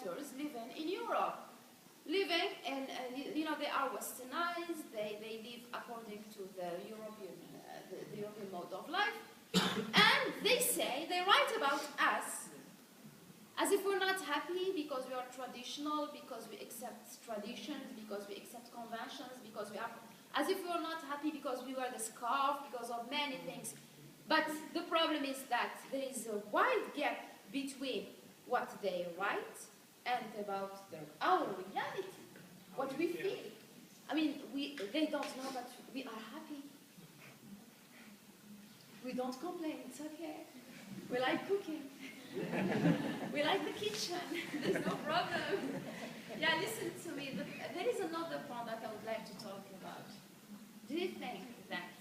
writers living in Europe. Living in, you know, they are westernized, they live according to the European mode of life, and they write about us as if we're not happy because we are traditional, because we accept traditions, because we accept conventions, because we are, as if we're not happy because we wear the scarf, because of many things. But the problem is that there is a wide gap between what they write and about our reality, what we feel. I mean, they don't know that we are happy. We don't complain, it's okay. We like cooking. We like the kitchen. There's no problem. Yeah, listen to me. There is another point that I would like to talk about. Do you think that,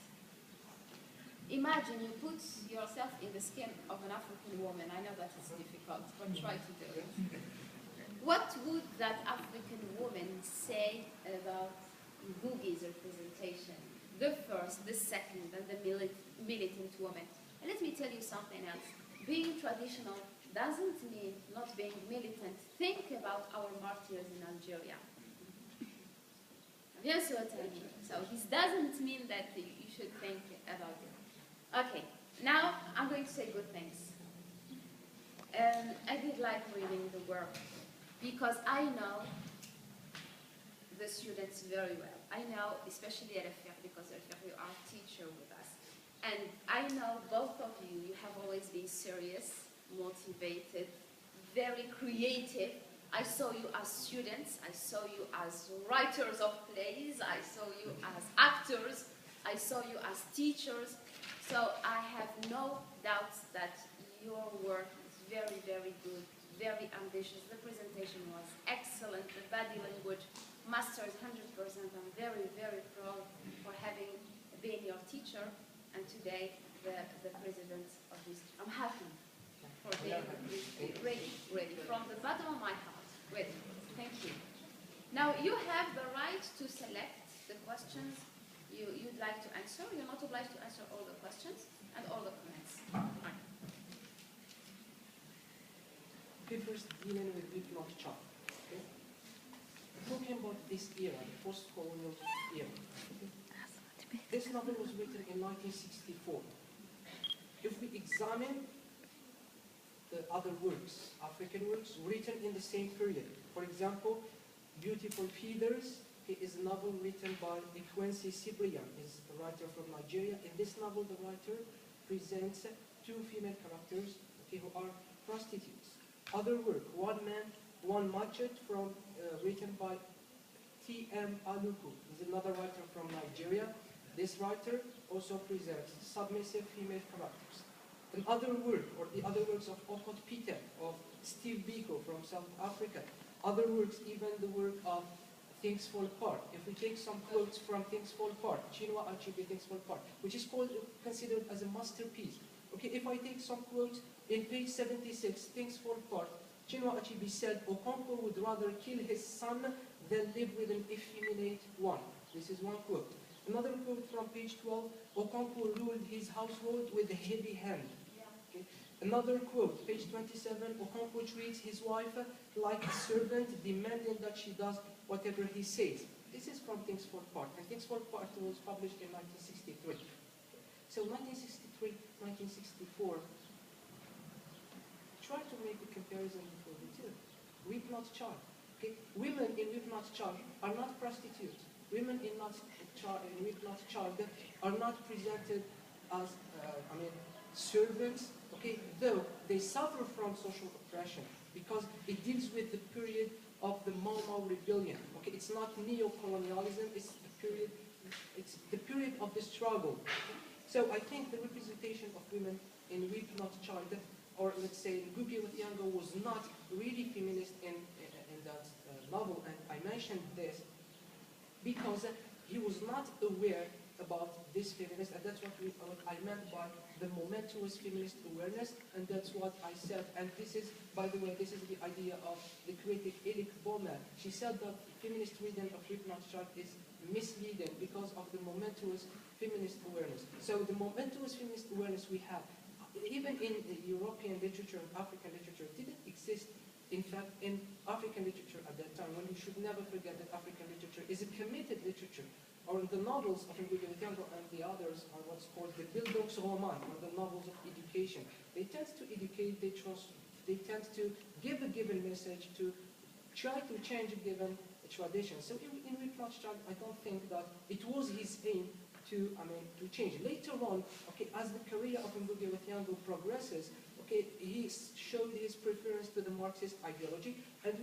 imagine you put yourself in the skin of an African woman. I know that it's difficult, but try to do it. What would that African woman say about Ngugi's representation? The first, the second, and the militant woman. And let me tell you something else. Being traditional doesn't mean not being militant. Think about our martyrs in Algeria. Bien sûr, so this doesn't mean that you should think about it. Okay, now I'm going to say good things. I did like reading the work because I know the students very well. I know, especially at FR, because at FR you are a teacher with us. And I know both of you, you have always been serious, motivated, very creative. I saw you as students, I saw you as writers of plays, I saw you as actors, I saw you as teachers. So I have no doubts that your work is very, very good, very ambitious. The presentation was excellent, the body language masters 100%. I'm very, very proud for having been your teacher. And today, the president of this, I'm happy for being ready, from the bottom of my heart, ready. Thank you. Now, you have the right to select the questions you'd like to answer. You're not obliged to answer all the questions and all the comments. Okay, first dealing with Wittloch Chart. Okay? Talking about this era, the post-colonial era. Okay? This novel was written in 1964. If we examine the other works, African works, written in the same period, for example, Beautiful Feathers is a novel written by Ekwensi Cyprian, is a writer from Nigeria. In this novel, the writer presents two female characters, okay, who are prostitutes. Other work, One Man, One Machete, written by T.M. Aluku, is another writer from Nigeria. This writer also presents submissive female characters. Another work, or the other works of Okot Peter, of Steve Biko from South Africa. Other works, even the work of Things Fall Apart. If we take some quotes from Things Fall Apart, Chinua Achebe Things Fall Apart, which is considered as a masterpiece. Okay, if I take some quotes in page 76, Things Fall Apart, Chinua Achebe said, Okonkwo would rather kill his son than live with an effeminate one. This is one quote. Another quote from page 12, Okonkwo ruled his household with a heavy hand. Okay. Another quote, page 27, Okonkwo treats his wife like a servant, demanding that she does whatever he says. This is from Things Fall Apart, and Things Fall Apart was published in 1963. So 1963, 1964, try to make a comparison between the two. Wittloch Chart. Okay. Women in Wittloch Chart are not prostitutes. Women in Wittloch Chart are not presented as, servants, okay, though they suffer from social oppression because it deals with the period of the Mau Mau rebellion. Okay, it's not neo-colonialism, it's the period of the struggle. So I think the representation of women in Wittloch Chart, or let's say Ngugi wa Thiong'o, was not really feminist in that novel, and I mentioned this because he was not aware about this feminist, and that's what I meant by the momentous feminist awareness, and that's what I said. And this is, by the way, this is the idea of the critic Elik Bowman. She said that feminist reading of Wittloch Chart is misleading because of the momentous feminist awareness. So the momentous feminist awareness we have, even in European literature and African literature, didn't exist in fact, in African literature at that time, when we should never forget that African literature is a committed literature, or the novels of Ngugi wa Thiong'o and the others are what's called the Bildungsroman, or the novels of education. They tend to educate, they tend to give a given message, to try to change a given tradition. So in We Ploughed Child, I don't think that it was his aim to change. Later on, okay, as the career of Ngugi wa Thiong'o progresses, okay, he showed his preference to the Marxist ideology, and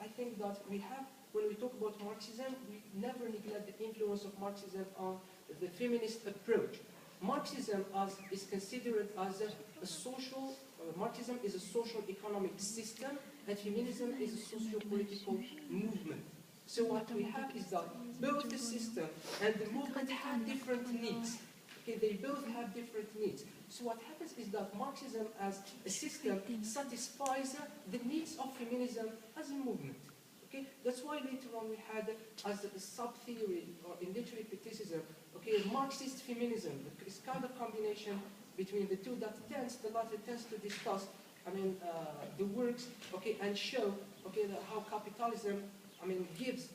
I think that we have, when we talk about Marxism, we never neglect the influence of Marxism on the feminist approach. Marxism is considered as a social, Marxism is a social economic system, and feminism is a socio-political movement. So what we have is that both the system and the movement have different needs. Okay, they both have different needs. So what happens is that Marxism as a system satisfies the needs of feminism as a movement. Okay, that's why later on we had as a sub-theory or in literary criticism, okay, Marxist feminism. It's kind of combination between the two that the latter tends to discuss, the works, okay, and show, okay, how capitalism, gives,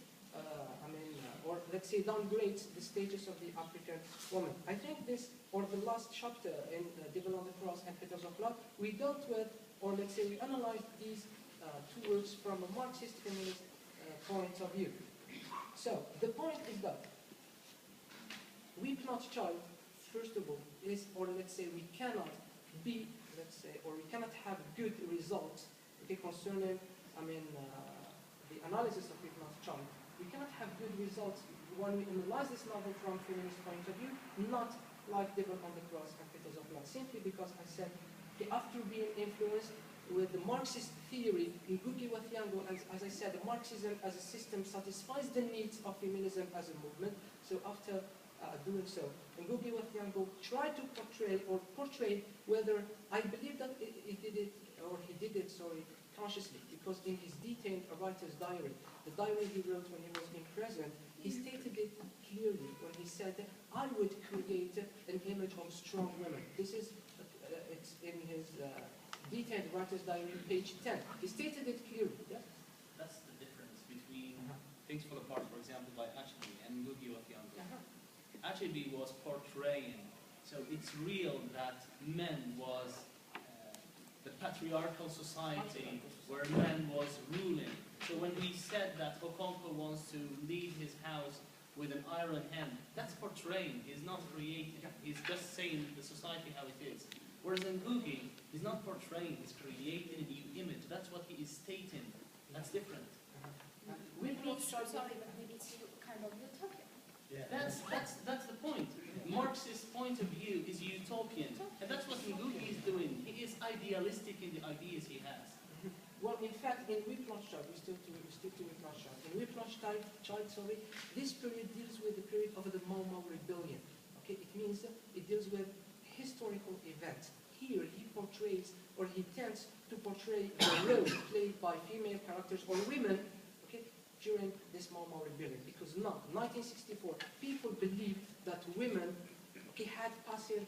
or let's say downgrades the status of the African woman. I think this, or the last chapter in Devil on the Cross and Petals of Blood, we dealt with, or let's say we analyzed these two works from a Marxist feminist point of view. So the point is that We Ploughed Child, first of all, is, or let's say we cannot be, let's say, or we cannot have good results, okay, concerning, the analysis of We Ploughed Child. We cannot have good results when we analyze this novel from feminist point of view, not like Devil on the Cross and Petals of Blood, simply because I said, okay, after being influenced with the Marxist theory in Ngugi wa Thiong'o, as I said, Marxism as a system satisfies the needs of feminism as a movement. So after doing so, Ngugi wa Thiong'o tried to portray whether I believe that he did it consciously, because in his detailed writer's diary, the diary he wrote when he was in prison, he stated it clearly when he said, I would create an image of strong women. This is, it's in his detailed writer's diary, page 10. He stated it clearly. Yeah? That's the difference between Things Fall Apart, for example, by Achebe and Ngugi wa Thiong'o. Achebe was portraying, so it's real that men was the patriarchal society where men was ruling. So when we said that Okonkwo wants to lead his house with an iron hand, that's portraying, he's not creating. He's just saying the society how it is. Whereas Ngugi, he's not portraying, he's creating a new image. That's what he is stating. That's different. Maybe it's kind of utopian. Yeah. That's the point. Marxist point of view is utopian. And that's what Ngugi is doing. He is idealistic in the ideas he has. Well, in fact, in We Ploughed Child, we stick to We Ploughed Child. In We Ploughed Child, this period deals with the period of the Mau Mau rebellion. Okay, it means it deals with historical events. Here, he portrays, or he tends to portray the role played by female characters or women, okay, during this Mau Mau rebellion. Because now, 1964, people believe that women, okay, had passive,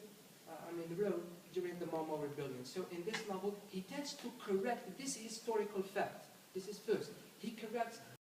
role during the Mau Mau rebellion. So in this novel, he tends to correct this historical fact. This is first. He corrects